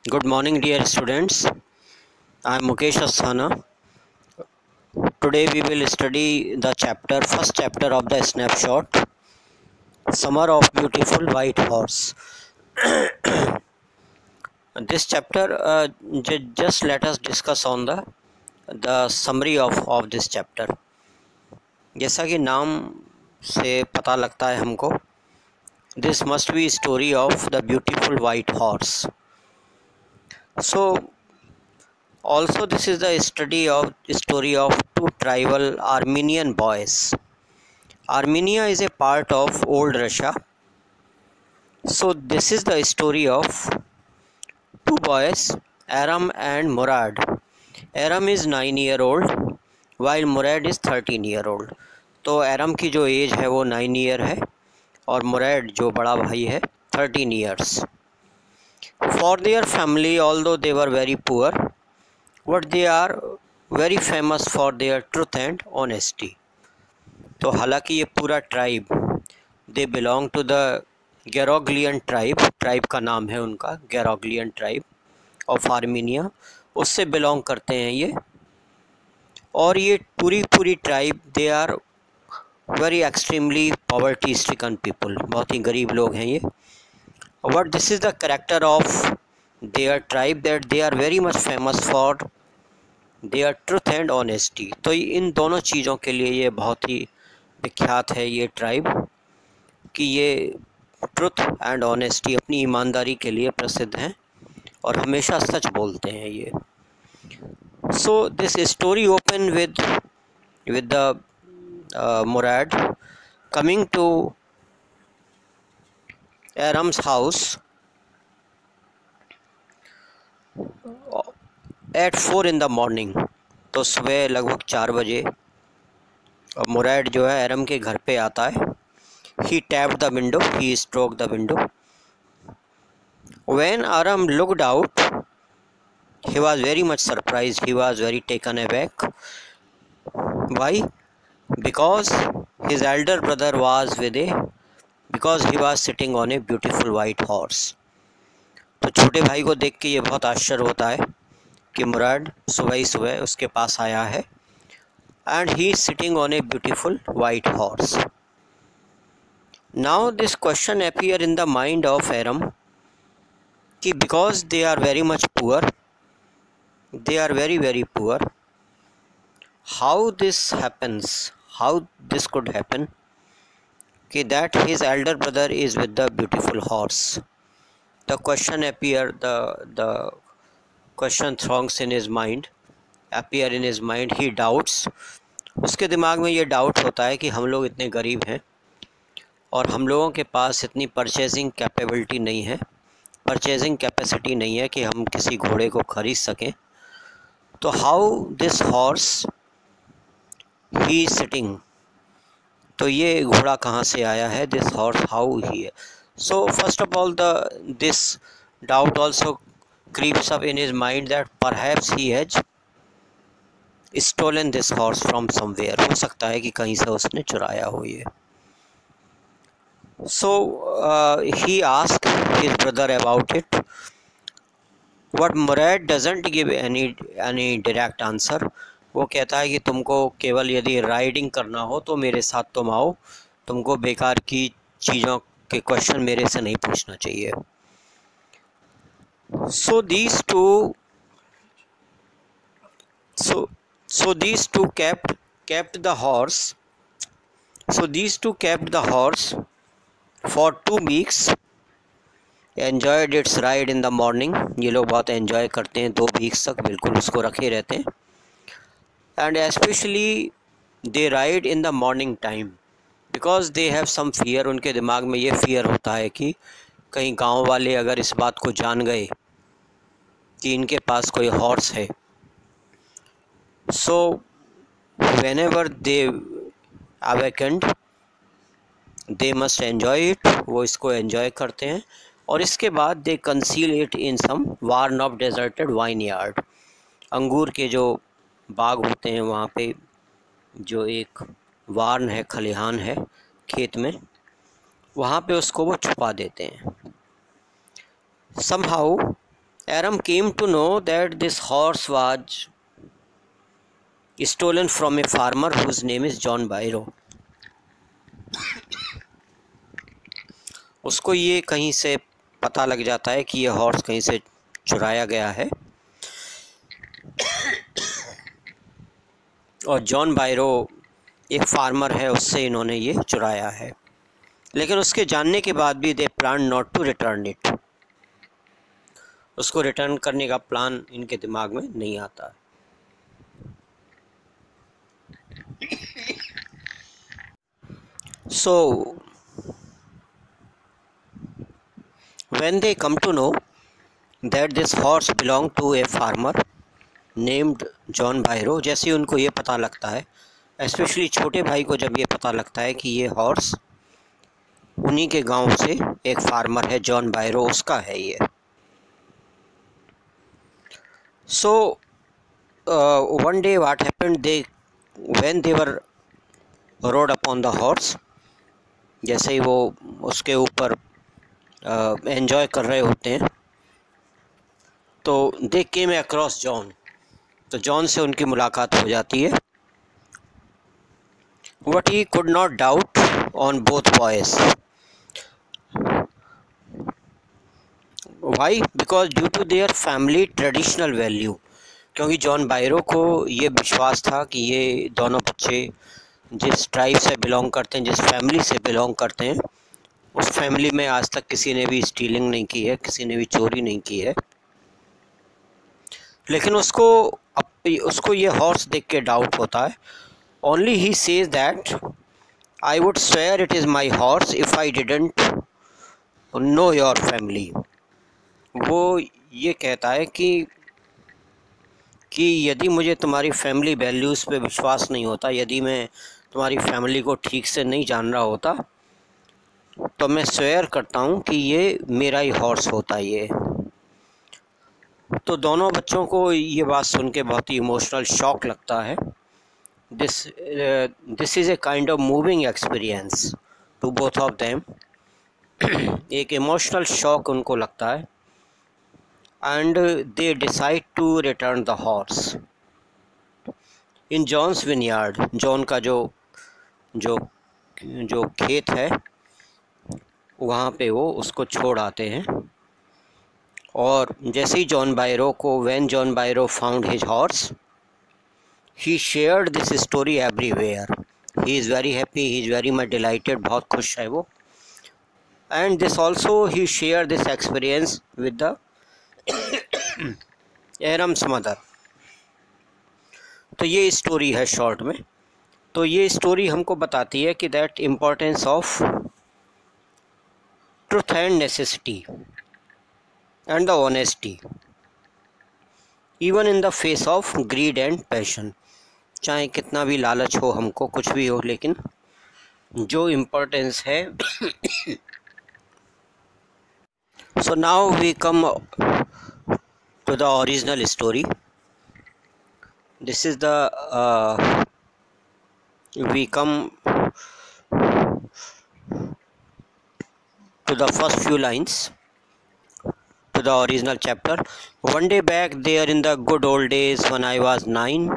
Good morning, dear students. I am Mukesh Asthana. Today we will study the first chapter of the snapshot, Summer of Beautiful White Horse. This chapter, just let us discuss on the summary of this chapter. जैसा कि नाम से पता लगता है हमको, this must be story of the beautiful white horse. So also this is the story of two tribal Armenian boys. Armenia is a part of old Russia. So this is the story of two boys, Aram and Murad. Aram is 9-year-old while Murad is 13-year-old. तो Aram की जो as है वो 9 year है और Murad जो बड़ा भाई है 13 years. For their family, although they were very poor, but they are very famous for their truth and honesty. तो हालांकि ये पूरा tribe, they belong to the Garoghlanian tribe का नाम है उनका, गेरोग्लियन ट्राइब ऑफ आर्मीनिया, उससे बिलोंग करते हैं ये। और ये पूरी tribe they are very extremely poverty stricken people, बहुत ही गरीब लोग हैं ये। But this is the character of their tribe that they are very much famous for their truth and honesty. तो इन दोनों चीज़ों के लिए ये बहुत ही विख्यात है ये ट्राइब, कि ये ट्रुथ एंड ऑनेस्टी, अपनी ईमानदारी के लिए प्रसिद्ध हैं और हमेशा सच बोलते हैं ये। So this story open with the Murad coming to Aram's house at 4 in the morning। तो सुबह लगभग 4 बजे और मुराद जो है एरम के घर पे आता है। He tapped the window, he stroked the window. When Aram looked out, he was very much surprised, he was very taken aback. Why? Because his elder brother was because he was sitting on a beautiful white horse. तो छोटे भाई को देख के ये बहुत आश्चर्य होता है कि मुराद सुबह ही सुबह उसके पास आया है, and he is sitting on a beautiful white horse. Now this question appear in the mind of Aram कि because they are very much poor, they are very poor, how this happens, how this could happen कि that his elder brother is with the beautiful horse. The question the question throngs in his mind, appear in his mind, he doubts, उसके दिमाग में ये doubt होता है कि हम लोग इतने गरीब हैं और हम लोगों के पास इतनी परचेजिंग कैपेबिलिटी नहीं है, परचेजिंग कैपेसिटी नहीं है कि हम किसी घोड़े को खरीद सकें। तो how this horse he sitting, तो ये घोड़ा कहाँ से आया है, दिस हॉर्स हाउ ही है। So first of all this doubt also creeps up in his mind that perhaps he has stolen this horse from somewhere। हो सकता है कि कहीं से उसने चुराया हो ये। So he asked his brother about it, but Murad doesn't give any direct answer। वो कहता है कि तुमको केवल यदि राइडिंग करना हो तो मेरे साथ तुम आओ, तुमको बेकार की चीज़ों के क्वेश्चन मेरे से नहीं पूछना चाहिए। So these two kept the horse for 2 weeks, enjoyed its ride in the morning। ये लोग बहुत एंजॉय करते हैं 2 वीक्स तक, बिल्कुल उसको रखे रहते हैं। And especially they ride in the morning time because they have some fear. उनके दिमाग में ये फियर होता है कि कहीं गांव वाले अगर इस बात को जान गए कि इनके पास कोई हॉर्स है, सो whenever they awakened they must enjoy it, वो इसको एंजॉय करते हैं। और इसके बाद they conceal it in some barn of deserted vineyard. अंगूर के जो बाग होते हैं वहाँ पे जो एक वार्न है, खलिहान है खेत में, वहाँ पे उसको वो छुपा देते हैं। somehow Aram came to know that this horse was stolen from a farmer whose name is John Byro. उसको ये कहीं से पता लग जाता है कि ये हॉर्स कहीं से चुराया गया है और जॉन बायरो एक फार्मर है, उससे इन्होंने ये चुराया है। लेकिन उसके जानने के बाद भी they plan not to return it, उसको रिटर्न करने का प्लान इनके दिमाग में नहीं आता। So when they come to know that this horse belonged to a farmer named John Byro, जैसे उनको ये पता लगता है, स्पेशली छोटे भाई को जब ये पता लगता है कि ये हॉर्स उन्हीं के गांव से एक फार्मर है जॉन बायरो, उसका है ये। So one day what happened, they when they were road upon the horse, जैसे ही वो उसके ऊपर एंजॉय कर रहे होते हैं, तो दे केम अक्रॉस जॉन, तो जॉन से उनकी मुलाकात हो जाती है। What he could not doubt on both boys. Why? Because due to their family traditional value, क्योंकि जॉन बायरो को ये विश्वास था कि ये दोनों बच्चे जिस ट्राइब से बिलोंग करते हैं, जिस फैमिली से बिलोंग करते हैं, उस फैमिली में आज तक किसी ने भी स्टीलिंग नहीं की है, किसी ने भी चोरी नहीं की है। लेकिन उसको ये हॉर्स देख के डाउट होता है। Only he says that I would swear it is my horse if I didn't know your family. वो ये कहता है कि यदि मुझे तुम्हारी फैमिली वैल्यूज़ पे विश्वास नहीं होता, यदि मैं तुम्हारी फैमिली को ठीक से नहीं जान रहा होता, तो मैं स्वेयर करता हूँ कि ये मेरा ही हॉर्स होता ये। तो दोनों बच्चों को ये बात सुन के बहुत ही इमोशनल शॉक लगता है। This is a kind of moving experience to both of them. एक इमोशनल शॉक उनको लगता है and they decide to return the horse in John's vineyard. John का जो खेत है वहाँ पे वो उसको छोड़ आते हैं। और जैसे ही जॉन बायरो को when John Byro found his horse, he shared this story everywhere. He is very happy, he is very much delighted, बहुत खुश है वो। And this also he shared this experience with the Aram's mother. तो ये story है short में। तो ये स्टोरी हमको बताती है कि that importance of truth and necessity and the honesty even in the face of grid and passion. चाहे कितना भी लालच हो, हमको कुछ भी हो, लेकिन जो इम्पोर्टेंस है। So now we come to the original story. This is the we come to the first few lines to the original chapter. One day back there in the good old days when I was 9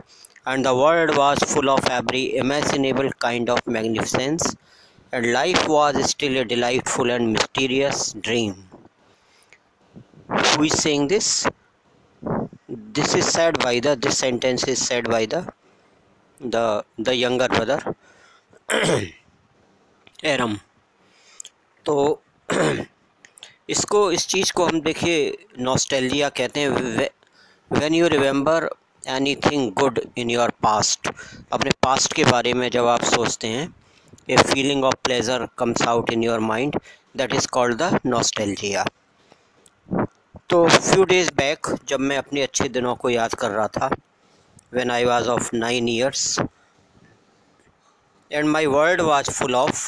and the world was full of every imaginable kind of magnificence and life was still a delightful and mysterious dream. Who is saying this? This sentence is said by the younger brother एरम। तो इस चीज़ को हम देखिए nostalgia कहते हैं। When you remember anything good in your past, अपने past के बारे में जब आप सोचते हैं, a feeling of pleasure comes out in your mind, that is called the nostalgia. तो फ्यू डेज़ बैक जब मैं अपने अच्छे दिनों को याद कर रहा था, when I was of 9 years and my world was full of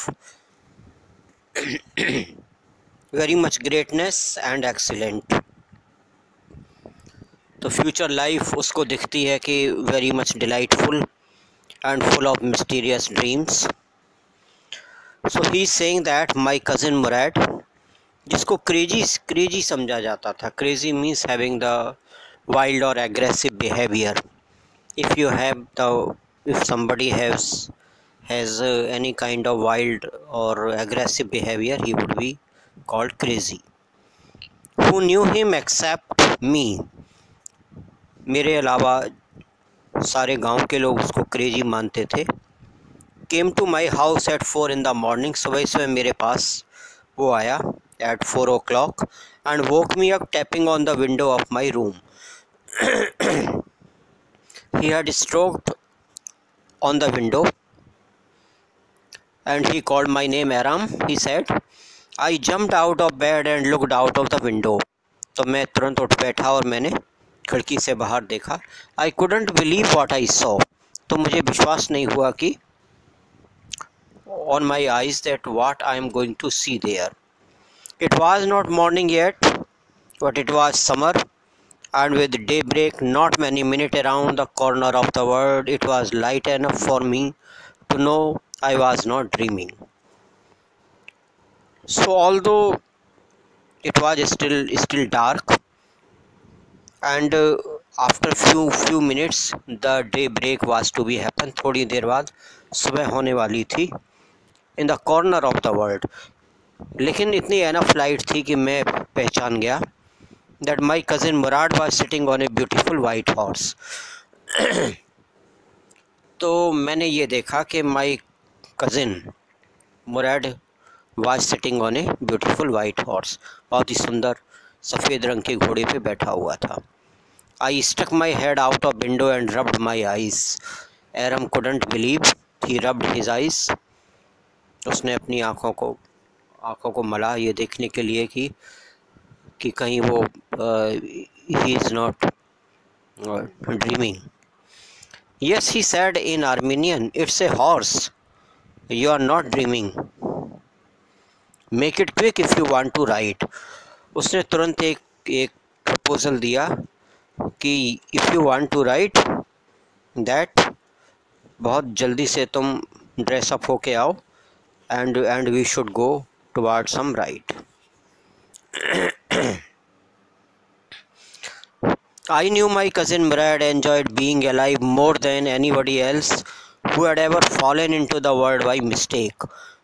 very much greatness and excellent, तो फ्यूचर लाइफ उसको दिखती है कि very much delightful and full of mysterious dreams. So he is saying that my cousin Murad, जिसको crazy crazy समझा जाता था। Crazy means having the wild और aggressive behaviour. If somebody has any kind of wild or aggressive behavior, he would be called crazy. Who knew him except me? मेरे अलावा सारे गांव के लोग उसको क्रेजी मानते थे। Came to my house at 4 in the morning. सुबह सुबह मेरे पास वो आया at 4 o'clock and woke me up tapping on the window of my room. He had stroked on the window and he called my name Aram. He said. I jumped out of bed and looked out of the window. तो मैं तुरंत उठ बैठा और मैंने खिड़की से बाहर देखा। I couldn't believe what I saw. तो मुझे विश्वास नहीं हुआ कि on my eyes that what I am going to see there. It was not morning yet, but it was summer, and with daybreak not many minutes around the corner of the world, it was light enough for me to know I was not dreaming. So although it was still dark, and after few minutes the daybreak was to be happen. थोड़ी देर बाद सुबह होने वाली थी in the corner of the world. लेकिन इतनी enough light थी कि मैं पहचान गया that my cousin Murad was sitting on a beautiful white horse. तो मैंने ये देखा कि my cousin Murad was sitting on a beautiful white horse. बहुत ही सुंदर सफ़ेद रंग के घोड़े पे बैठा हुआ था. I stuck my head out of window and rubbed my eyes. Aram couldn't believe. He rubbed his eyes. उसने अपनी आँखों को मला ये देखने के लिए कि कहीं वो he is not dreaming. Yes, he said in Armenian, it's a horse. You are not dreaming. Make it quick if you want to ride. उसने तुरंत एक प्रपोजल दिया कि if you want to ride, that बहुत जल्दी से तुम dress up होके आओ and we should go towards some ride. I knew my cousin Murad enjoyed being alive more than anybody else who had ever fallen into the world by mistake.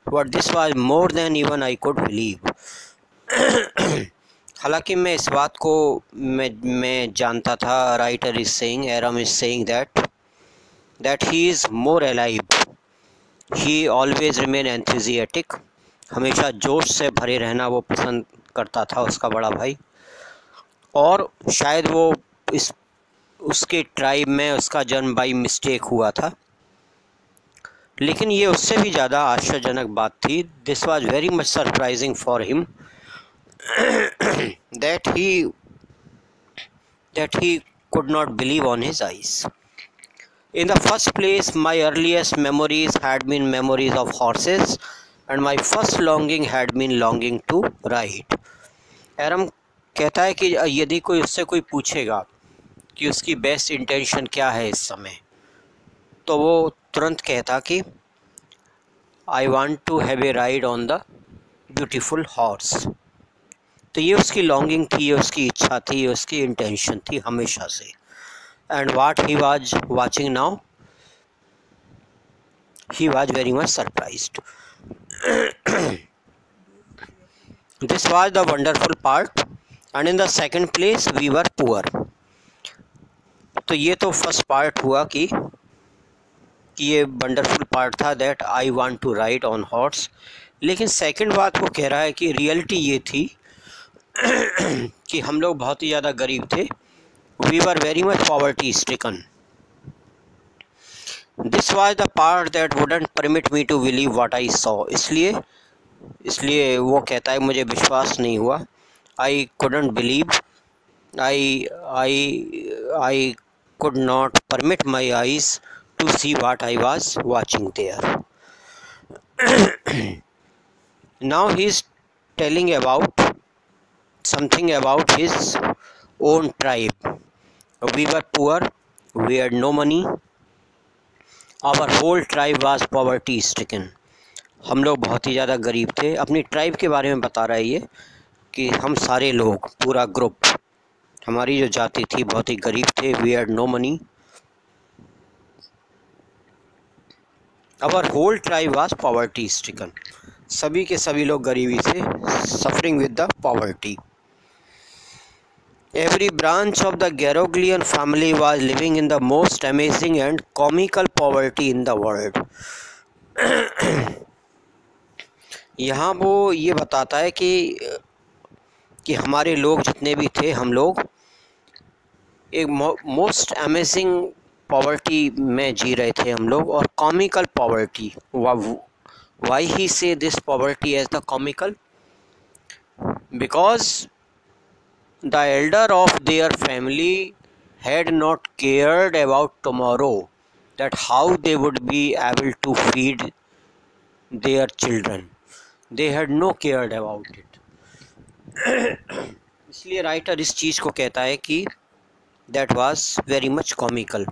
But this was more than even I could believe. हालांकि मैं इस बात को मैं जानता था. Writer is saying, Aram is saying that he is more alive. He always remain enthusiastic. हमेशा जोश से भरे रहना वो पसंद करता था उसका बड़ा भाई. और शायद वो उसके ट्राइब में उसका जन्म बाई मिस्टेक हुआ था. लेकिन ये उससे भी ज़्यादा आश्चर्यजनक बात थी. This was very much surprising for him that he could not believe on his eyes. In the first place, my earliest memories had been memories of horses, and my first longing had been longing to ride. एरम कहता है कि यदि कोई उससे कोई पूछेगा कि उसकी बेस्ट इंटेंशन क्या है इस समय, तो वो तुरंत कहता कि I want to have a ride on the beautiful horse. तो ये उसकी लॉन्गिंग थी, ये उसकी इच्छा थी, ये उसकी इंटेंशन थी हमेशा से. And what he was watching now, he was very much surprised. This was the wonderful part. And in the second place, we were poor. तो ये तो फर्स्ट पार्ट हुआ कि ये वंडरफुल पार्ट था that I want to ride on horse. लेकिन second बात वो कह रहा है कि रियलिटी ये थी कि हम लोग बहुत ही ज़्यादा गरीब थे. We were very much poverty stricken. This was the part that wouldn't permit me to believe what I saw. इसलिए वो कहता है मुझे विश्वास नहीं हुआ. I couldn't believe. I could not permit my eyes to see what I was watching there. Now he is telling about something about his own tribe. We were poor, we had no money, our whole tribe was poverty stricken. हम लोग बहुत ही ज़्यादा गरीब थे. अपनी tribe के बारे में बता रहा है ये कि हम सारे लोग, पूरा ग्रुप, हमारी जो जाति थी बहुत ही गरीब थे। We had no money. Our whole tribe was poverty stricken. सभी के सभी लोग गरीबी से suffering with the poverty. Every branch of the Geroglian family was living in the most amazing and comical poverty in the world. यहाँ वो ये बताता है कि हमारे लोग जितने भी थे, हम लोग एक मोस्ट अमेजिंग पॉवर्टी में जी रहे थे हम लोग, और comical poverty. Why he say this poverty as the comical? Because the elder of their family had not cared about tomorrow, that how they would be able to feed their children. They had no cared about it. इसलिए writer इस चीज़ को कहता है कि that was very much comical.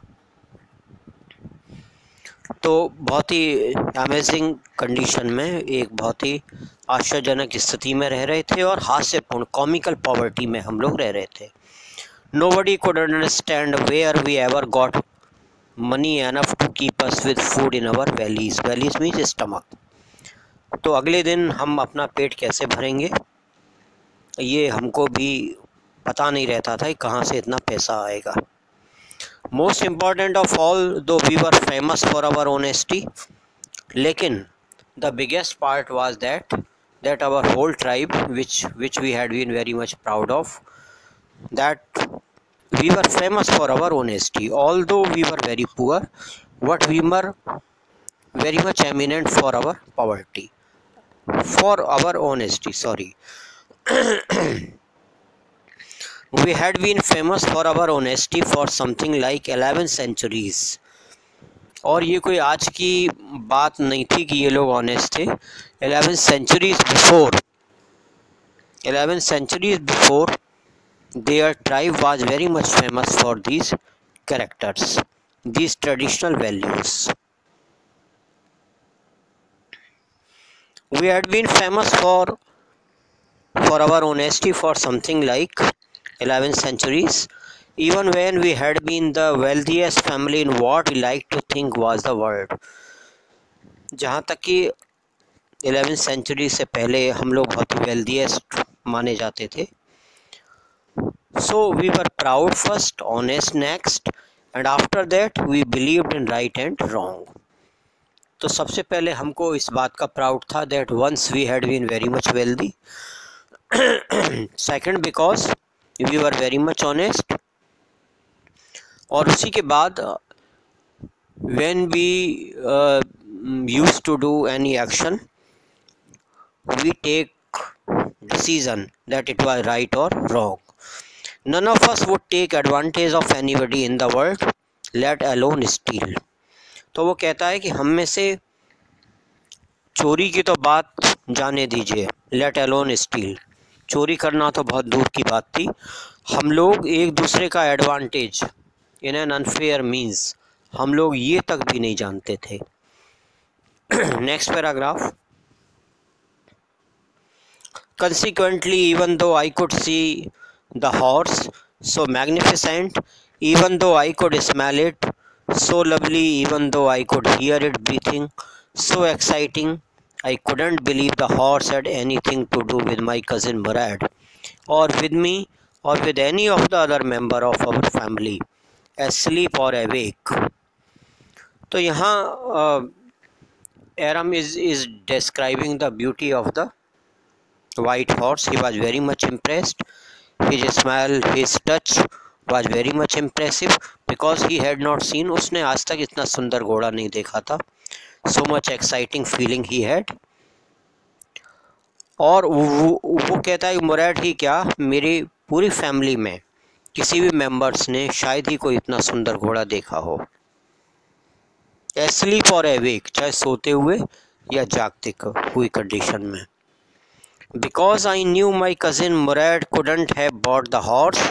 तो बहुत ही amazing condition में, एक बहुत ही आश्चर्यजनक स्थिति में रह रहे थे और हास्यपूर्ण कॉमिकल पॉवर्टी में हम लोग रह रहे थे। Nobody could understand where we ever got money enough to keep us with food in our valleys. Valleys means stomach. तो अगले दिन हम अपना पेट कैसे भरेंगे, ये हमको भी पता नहीं रहता था कि कहाँ से इतना पैसा आएगा। Most important of all, though we were famous for our honesty, लेकिन the biggest part was that our whole tribe, which we had been very much proud of, that we were famous for our honesty. Although we were very poor, but we were very much eminent for our poverty, for our honesty, sorry. We had been famous for our honesty for something like 11 centuries. और ये कोई आज की बात नहीं थी कि ये लोग ऑनेस्ट थे। 11 centuries before their tribe was very much famous for these characters, these traditional values. We had been famous for our honesty for something like 11 centuries, even when we had been the wealthiest family in what we like to think was the world. जहाँ तक कि 11 century से पहले हम लोग बहुत wealthiest माने जाते थे। So we were proud first, honest next, and after that we believed in right and wrong. तो सबसे पहले हमको इस बात का प्राउड था that once we had been very much wealthy. Second, because we were very much honest. और उसी के बाद when we used to do any action, we take decision that it was right or wrong. None of us would take advantage of anybody in the world, let alone steal. तो वो कहता है कि हम में से चोरी की तो बात जाने दीजिए, let alone steal, चोरी करना तो बहुत दूर की बात थी। हम लोग एक दूसरे का advantage in an unfair means हम लोग ये तक भी नहीं जानते थे। Next paragraph. Consequently, even though I could see the horse so magnificent, even though I could smell it so lovely, even though I could hear it breathing so exciting, I couldn't believe the horse had anything to do with my cousin Murad, or with me, or with any of the other member of our family, asleep or awake. तो यहाँ Aram is describing the beauty of the white horse. He was very much impressed. His smell, his touch was very much impressive because he had not seen, उसने आज तक इतना सुंदर घोड़ा नहीं देखा था. So much exciting feeling he had. और वो कहता है मुराद ही क्या, मेरी पूरी फैमिली में किसी भी मेंबर्स ने शायद ही कोई इतना सुंदर घोड़ा देखा हो. एस्लीप और एवेक, चाहे सोते हुए या जागते हुई कंडीशन में. Because I knew my cousin Murad couldn't have bought the horse,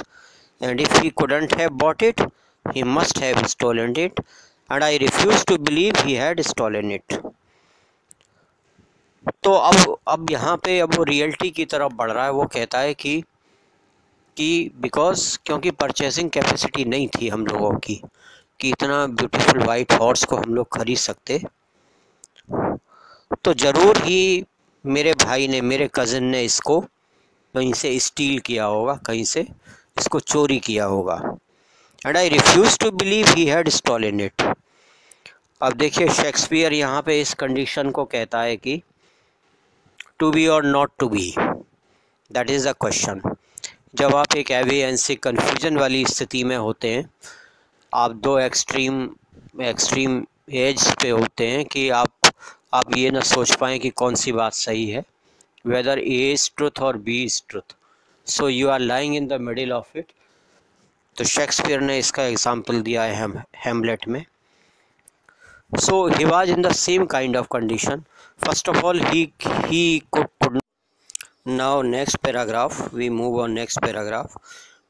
and if he couldn't have bought it, he must have stolen it, and I refused to believe he had stolen it. तो अब यहाँ पे अब वो reality की तरफ बढ़ रहा है। वो कहता है कि क्योंकि परचेसिंग कैपेसिटी नहीं थी हम लोगों की कि इतना ब्यूटीफुल वाइट हॉर्स को हम लोग खरीद सकते, तो ज़रूर ही मेरे भाई ने, मेरे कज़न ने इसको कहीं से स्टील किया होगा, कहीं से इसको चोरी किया होगा। And I refuse to believe he had stolen it. अब देखिए शेक्सपियर यहाँ पे इस कंडीशन को कहता है कि टू बी और not to be, that is the question. जब आप एक एवियंसी कन्फ्यूजन वाली स्थिति में होते हैं, आप दो एक्सट्रीम एज पे होते हैं कि आप ये ना सोच पाएँ कि कौन सी बात सही है, वेदर ए इज़ ट्रुथ और B is truth, so you are lying in the middle of it. तो शेक्सपियर ने इसका एग्जाम्पल दिया है हेमलेट में। So he was in the same kind of condition. First of all, he could. Now next paragraph, we move on next paragraph.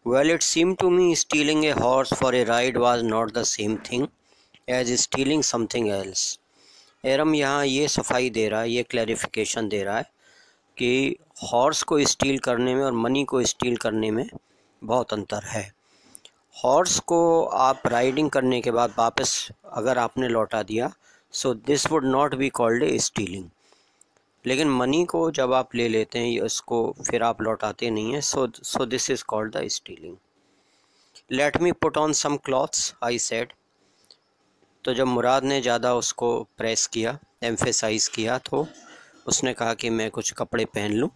Well, it seemed to me stealing a horse for a ride was not the same thing as stealing something else. एरम यहाँ ये सफाई दे रहा है, ये clarification दे रहा है कि horse को स्टील करने में और मनी को स्टील करने में बहुत अंतर है। हॉर्स को आप राइडिंग करने के बाद वापस अगर आपने लौटा दिया, so this would not be called a stealing. लेकिन मनी को जब आप ले लेते हैं, इसको फिर आप लौटाते नहीं हैं, so this is called the stealing. Let me put on some clothes, I said. तो जब मुराद ने ज़्यादा उसको प्रेस किया, एम्फेसाइज किया, तो उसने कहा कि मैं कुछ कपड़े पहन लूँ।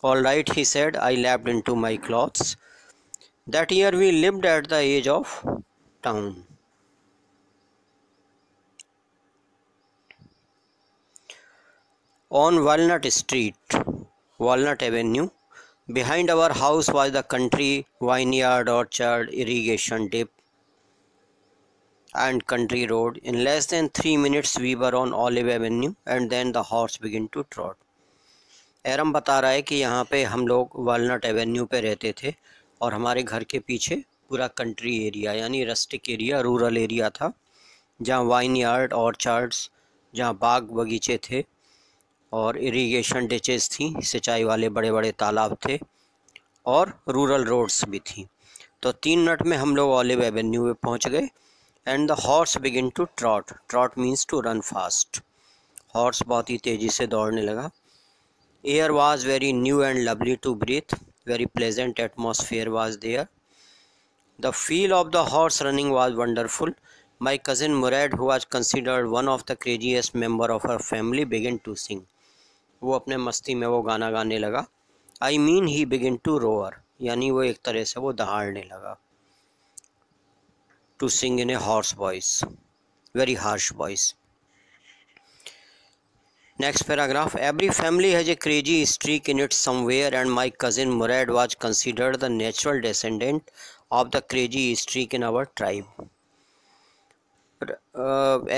All right, he said, I lapped into my clothes. That year we lived at the edge of town. On Walnut Street, Walnut Avenue, behind our house was the country vineyard, orchard, irrigation dip, and country road. In less than 3 minutes we were on Olive Avenue, and then the horse began to trot. एरम बता रहा है कि यहाँ पे हम लोग walnut Avenue पे रहते थे और हमारे घर के पीछे पूरा कंट्री एरिया यानी रस्टिक एरिया, रूरल एरिया था, जहाँ वाइन यार्ड, ऑर्चार्ड्स, जहाँ बाग बगीचे थे और इरिगेशन डिचेस थी, सिंचाई वाले बड़े बड़े तालाब थे, और रूरल रोड्स भी थी। तो 3 मिनट में हम लोग ऑलिव एवेन्यू पे पहुँच गए। And the horse begin to trot. Trot means to run fast. Horse बहुत ही तेज़ी से दौड़ने लगा। Air was very new and lovely to breathe. Very pleasant atmosphere was there. The feel of the horse running was wonderful. My cousin Murad, who was considered one of the craziest member of our family, began to sing. वो अपने मस्ती में वो गाना गाने लगा। I mean he began to roar. यानी वो एक तरह से वो दहाड़ने लगा। To sing in a hoarse voice, very harsh voice. Next paragraph. Every family has a crazy streak in it somewhere, and my cousin Murad was considered the natural descendant of the crazy streak in our tribe.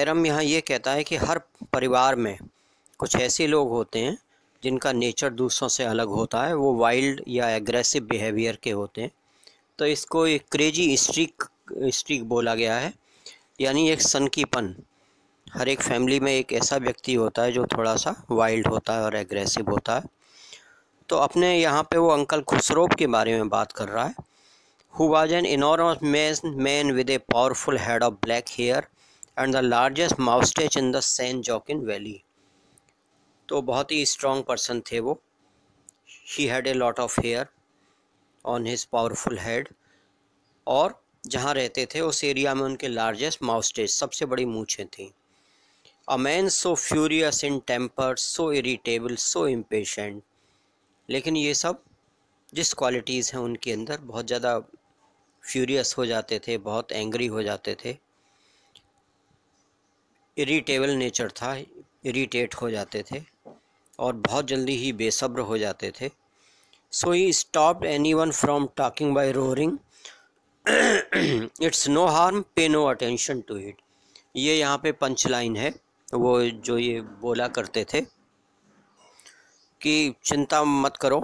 एरम यहाँ ये कहता है कि हर परिवार में कुछ ऐसे लोग होते हैं जिनका नेचर दूसरों से अलग होता है, वो वाइल्ड या एग्रेसिव बिहेवियर के होते हैं। तो इसको एक क्रेजी स्ट्रीक बोला गया है, यानी एक सनकीपन। हर एक फैमिली में एक ऐसा व्यक्ति होता है जो थोड़ा सा वाइल्ड होता है और एग्रेसिव होता है। तो अपने यहाँ पे वो अंकल खुसरोब के बारे में बात कर रहा है। Who was an enormous man with a powerful head of black hair and the largest moustache in the San Joaquin valley. तो बहुत ही स्ट्रॉन्ग पर्सन थे वो। He had a lot of hair on his powerful head, और जहाँ रहते थे उस एरिया में उनके लार्जेस्ट माउस्टेच, सबसे बड़ी मूछें थीं। A man so furious in temper, so irritable, so impatient. लेकिन ये सब जिस क्वालिटीज़ हैं उनके अंदर, बहुत ज़्यादा फ्यूरियस हो जाते थे, बहुत एंग्री हो जाते थे, इरिटेबल नेचर था, इरिटेट हो जाते थे, और बहुत जल्दी ही बेसब्र हो जाते थे। So he stopped anyone from talking by roaring, it's no harm, pay no attention to it. ये यहाँ पे पंच लाइन है, वो जो ये बोला करते थे कि चिंता मत करो,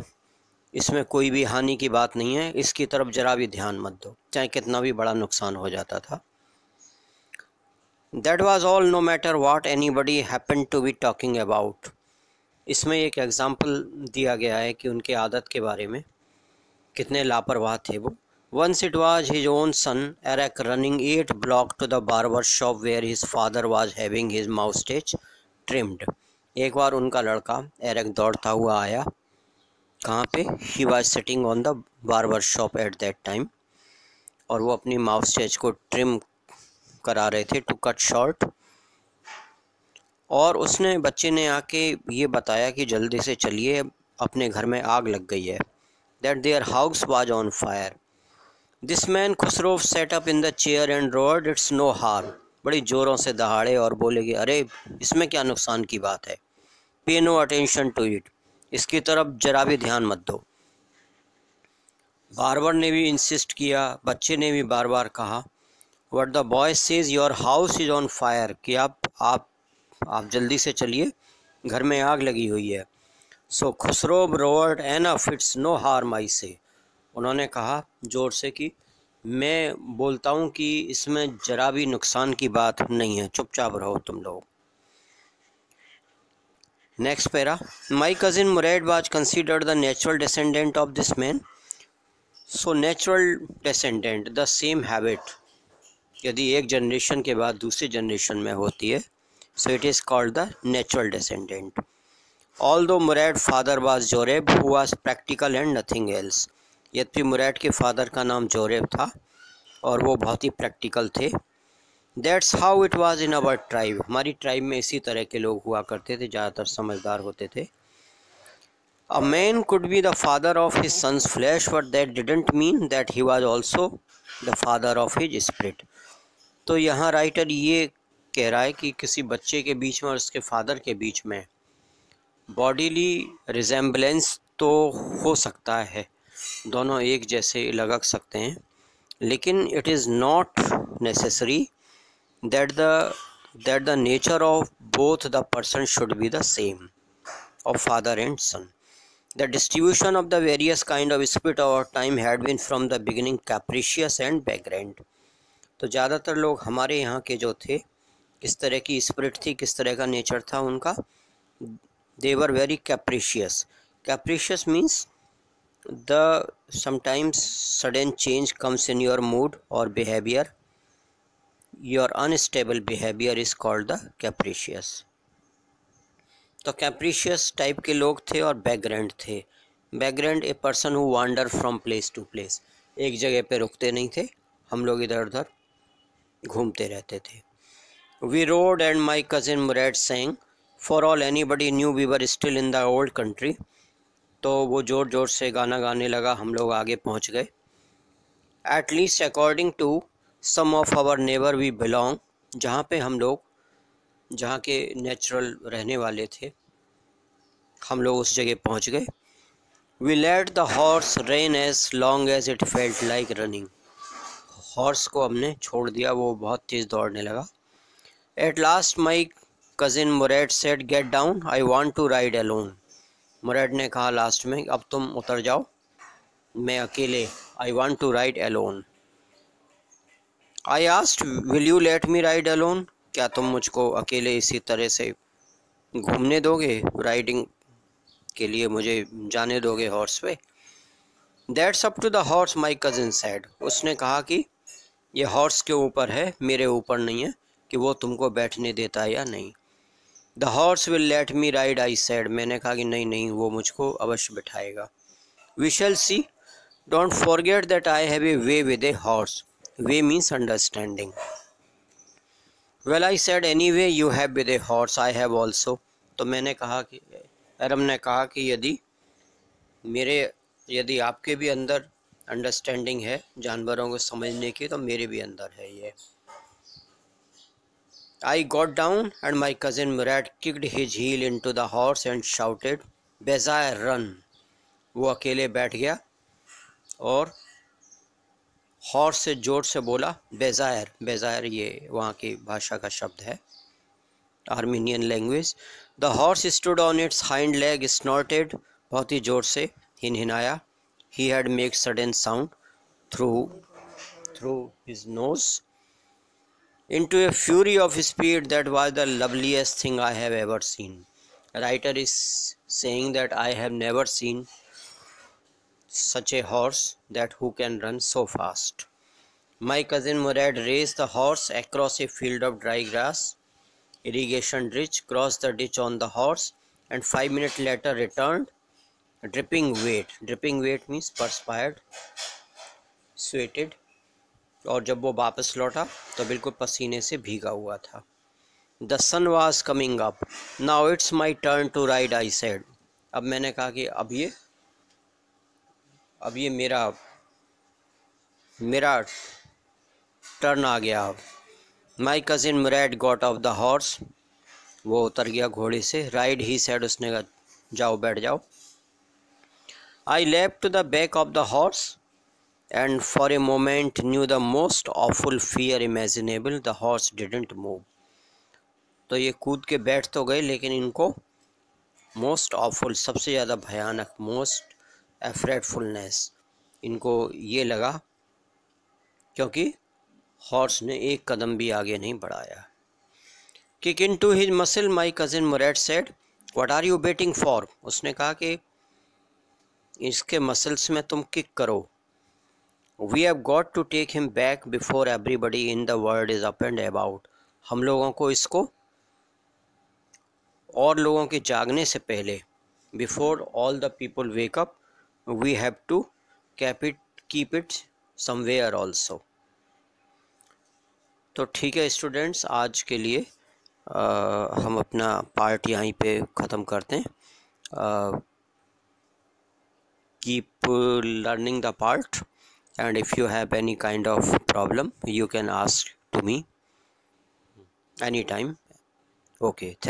इसमें कोई भी हानि की बात नहीं है, इसकी तरफ जरा भी ध्यान मत दो, चाहे कितना भी बड़ा नुकसान हो जाता था। That was all, no matter what anybody happened to be talking about. इसमें एक एग्ज़ाम्पल दिया गया है कि उनके आदत के बारे में, कितने लापरवाह थे वो। Once it was his own son, Eric, running 8 blocks to the barber shop where his father was having his mustache trimmed. एक बार उनका लड़का एरिक दौड़ता हुआ आया, कहाँ पे? He was sitting on the barber shop at that time, और वो अपनी mustache को ट्रिम करा रहे थे, टू कट शॉर्ट। और उसने बच्चे ने आके ये बताया कि जल्दी से चलिए, अपने घर में आग लग गई है। That their house was on fire. This man Khusro set up in the chair and roared, "It's no harm." बड़ी ज़ोरों से दहाड़े और बोले कि अरे इसमें क्या नुकसान की बात है, Pay no attention to it. इसकी तरफ जरा भी ध्यान मत दो। बार्बर ने भी इंसिस्ट किया, बच्चे ने भी बार बार कहा, What the boy says, your house is on fire, कि आप जल्दी से चलिए, घर में आग लगी हुई है। So Khusro roared, "Enough, it's no harm, I say." उन्होंने कहा ज़ोर से कि मैं बोलता हूँ कि इसमें जरा भी नुकसान की बात नहीं है, चुपचाप रहो तुम लोग। Next para, my cousin Murad was considered the natural descendant of this man. So natural descendant, the same habit, यदि एक जनरेशन के बाद दूसरी जनरेशन में होती है, so it is called the natural descendant. Although Murad father was Zorab who was practical and nothing else. यद्यपि Murad के फादर का नाम जोरेब था और वो बहुत ही प्रैक्टिकल थे। That's how it was in our tribe, हमारी ट्राइब में इसी तरह के लोग हुआ करते थे, ज़्यादातर समझदार होते थे। A man could be the father of his sons flesh, but that didn't mean that he was also the father of his spirit. तो यहाँ राइटर ये कह रहा है कि किसी बच्चे के बीच में और उसके फादर के बीच में बॉडीली रिजेम्बलेंस तो हो सकता है, दोनों एक जैसे लग सकते हैं, लेकिन it is not necessary that the nature of both the person should be the same, of father and son. The distribution of the various kind of spirit over time had been from the beginning capricious and vagrant. तो ज़्यादातर लोग हमारे यहाँ के जो थे, किस तरह की स्पिरिट थी, किस तरह का नेचर था उनका, they were very capricious. Capricious means the sometimes sudden change comes in your mood or behavior. Your unstable behavior is called the capricious. तो capricious टाइप के लोग थे और vagrant थे। vagrant a person who wander from place to place, एक जगह पे रुकते नहीं थे, हम लोग इधर उधर घूमते रहते थे। We rode and my cousin Murad sang, for all anybody knew we were still in the old country. तो वो ज़ोर ज़ोर से गाना गाने लगा, हम लोग आगे पहुंच गए। At least according to some of our neighbor we belong, जहाँ पे हम लोग, जहाँ के नेचुरल रहने वाले थे, हम लोग उस जगह पहुँच गए। We let the horse run as long as it felt like running. Horse को हमने छोड़ दिया, वो बहुत तेज़ दौड़ने लगा। At last my cousin Murad said, "Get down, I want to ride alone." मुराद ने कहा लास्ट में, अब तुम उतर जाओ, मैं अकेले, I want to ride alone. I asked, "Will you let me ride alone?" क्या तुम मुझको अकेले इसी तरह से घूमने दोगे, राइडिंग के लिए मुझे जाने दोगे हॉर्स पे? That's up to the horse, my cousin said. उसने कहा कि ये हॉर्स के ऊपर है, मेरे ऊपर नहीं है कि वो तुमको बैठने देता है या नहीं। The horse will let me ride, I said. मैंने कहा कि नहीं, वो मुझको अवश्य बिठाएगा। We shall see. Don't forget that I have a way with a horse. Way means understanding. Well, I said, anyway you have with a horse, I have also. तो मैंने कहा कि, एरम ने कहा कि यदि आपके भी अंदर अंडरस्टैंडिंग है जानवरों को समझने की, तो मेरे भी अंदर है ये। I got down and my cousin Murad kicked his heel into the horse and shouted, "Bezair, run." वो अकेले बैठ गया और हॉर्स से जोर से बोला, बेज़ायर, बेज़ायर ये वहाँ की भाषा का शब्द है, Armenian language. The horse stood on its hind leg, snorted, बहुत ही जोर से हिनहिनाया। He had make sudden sound through his nose into a fury of speed that was the loveliest thing I have ever seen. Writer इस saying that I have never seen such a horse that who can run so fast. My cousin Murad raced the horse across a field of dry grass, irrigation ditch, crossed the ditch on the horse, and 5 minutes later returned, dripping wet. Dripping wet means perspired, sweated. और जब वो वापस लौटा तो बिल्कुल पसीने से भीगा हुआ था. The sun was coming up. Now it's my turn to ride, I said. अब मैंने कहा कि अब ये मेरा टर्न आ गया. My cousin Murad got off the horse. वो उतर गया घोड़े से. Ride, he said. उसने कहा जाओ बैठ जाओ. I leapt to the back of the horse and for a moment knew the most awful fear imaginable. The horse didn't move. तो ये कूद के बैठ तो गए लेकिन इनको मोस्ट ऑफुल, सबसे ज़्यादा भयानक, मोस्ट एफ्रेडफुलनेस इनको ये लगा क्योंकि हॉर्स ने एक कदम भी आगे नहीं बढ़ाया. Kick into his muscle, my cousin Murad said. What are you waiting for? उसने कहा कि इसके मसल्स में तुम किक करो. We have got to take him back before everybody in the world is up and about. हम लोगों को इसको और लोगों के जागने से पहले, before all the people wake up, we have to keep it somewhere also. तो ठीक है स्टूडेंट्स, आज के लिए हम अपना पार्ट यहीं पे ख़त्म करते हैं. Keep learning the part and if you have any kind of problem you can ask to me anytime. Okay, thank